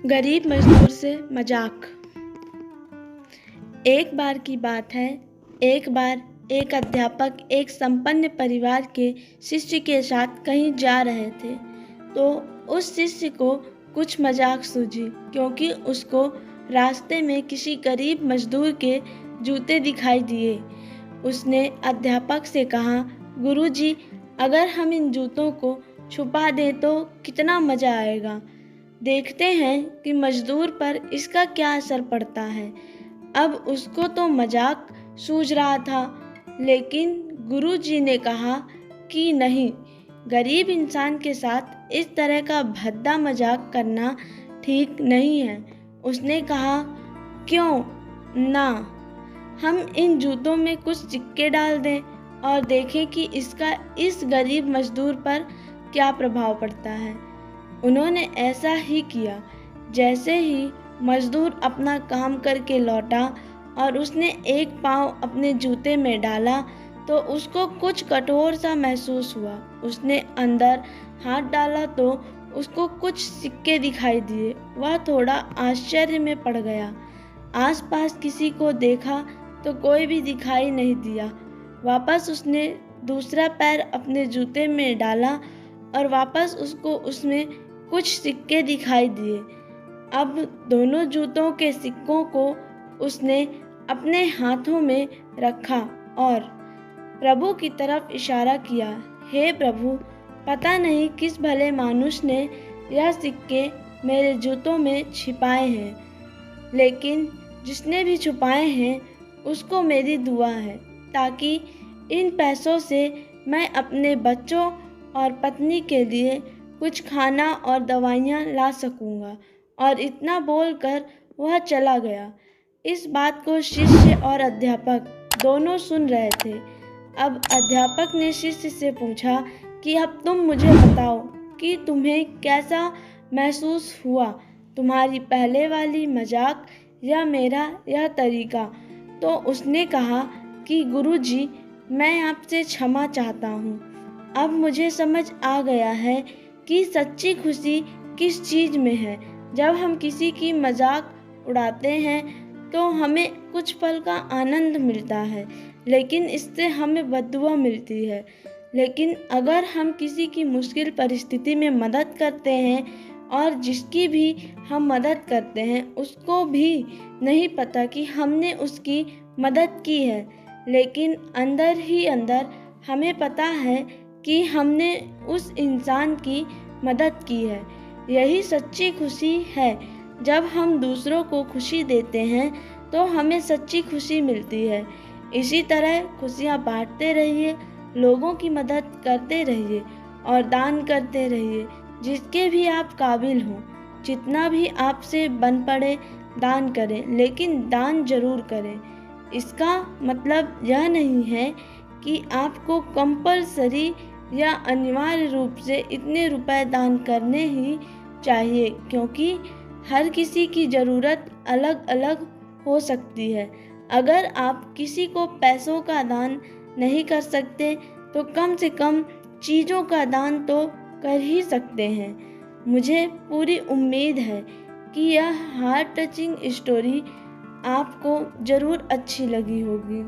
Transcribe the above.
गरीब मजदूर से मजाक। एक बार की बात है, एक बार एक अध्यापक एक संपन्न परिवार के शिष्य के साथ कहीं जा रहे थे, तो उस शिष्य को कुछ मजाक सूझी, क्योंकि उसको रास्ते में किसी गरीब मजदूर के जूते दिखाई दिए। उसने अध्यापक से कहा, गुरुजी, अगर हम इन जूतों को छुपा दें तो कितना मज़ा आएगा। देखते हैं कि मजदूर पर इसका क्या असर पड़ता है। अब उसको तो मजाक सूझ रहा था, लेकिन गुरुजी ने कहा कि नहीं, गरीब इंसान के साथ इस तरह का भद्दा मजाक करना ठीक नहीं है। उसने कहा, क्यों ना हम इन जूतों में कुछ सिक्के डाल दें और देखें कि इसका इस गरीब मजदूर पर क्या प्रभाव पड़ता है। उन्होंने ऐसा ही किया। जैसे ही मजदूर अपना काम करके लौटा और उसने एक पाँव अपने जूते में डाला, तो उसको कुछ कठोर सा महसूस हुआ। उसने अंदर हाथ डाला तो उसको कुछ सिक्के दिखाई दिए। वह थोड़ा आश्चर्य में पड़ गया। आसपास किसी को देखा तो कोई भी दिखाई नहीं दिया। वापस उसने दूसरा पैर अपने जूते में डाला और वापस उसको उसमें कुछ सिक्के दिखाई दिए। अब दोनों जूतों के सिक्कों को उसने अपने हाथों में रखा और प्रभु की तरफ इशारा किया। हे प्रभु, पता नहीं किस भले मानुष ने यह सिक्के मेरे जूतों में छिपाए हैं, लेकिन जिसने भी छुपाए हैं उसको मेरी दुआ है, ताकि इन पैसों से मैं अपने बच्चों और पत्नी के लिए कुछ खाना और दवाइयाँ ला सकूँगा। और इतना बोलकर वह चला गया। इस बात को शिष्य और अध्यापक दोनों सुन रहे थे। अब अध्यापक ने शिष्य से पूछा कि अब तुम मुझे बताओ कि तुम्हें कैसा महसूस हुआ, तुम्हारी पहले वाली मजाक या मेरा यह तरीका। तो उसने कहा कि गुरुजी, मैं आपसे क्षमा चाहता हूँ। अब मुझे समझ आ गया है कि सच्ची खुशी किस चीज़ में है। जब हम किसी की मजाक उड़ाते हैं तो हमें कुछ पल का आनंद मिलता है, लेकिन इससे हमें बददुआ मिलती है। लेकिन अगर हम किसी की मुश्किल परिस्थिति में मदद करते हैं और जिसकी भी हम मदद करते हैं उसको भी नहीं पता कि हमने उसकी मदद की है, लेकिन अंदर ही अंदर हमें पता है कि हमने उस इंसान की मदद की है। यही सच्ची खुशी है। जब हम दूसरों को खुशी देते हैं तो हमें सच्ची खुशी मिलती है। इसी तरह खुशियाँ बांटते रहिए, लोगों की मदद करते रहिए और दान करते रहिए, जिसके भी आप काबिल हों। जितना भी आपसे बन पड़े दान करें, लेकिन दान जरूर करें। इसका मतलब यह नहीं है कि आपको कंपलसरी या अनिवार्य रूप से इतने रुपए दान करने ही चाहिए, क्योंकि हर किसी की ज़रूरत अलग अलग हो सकती है। अगर आप किसी को पैसों का दान नहीं कर सकते तो कम से कम चीज़ों का दान तो कर ही सकते हैं। मुझे पूरी उम्मीद है कि यह हार्ट टचिंग स्टोरी आपको ज़रूर अच्छी लगी होगी।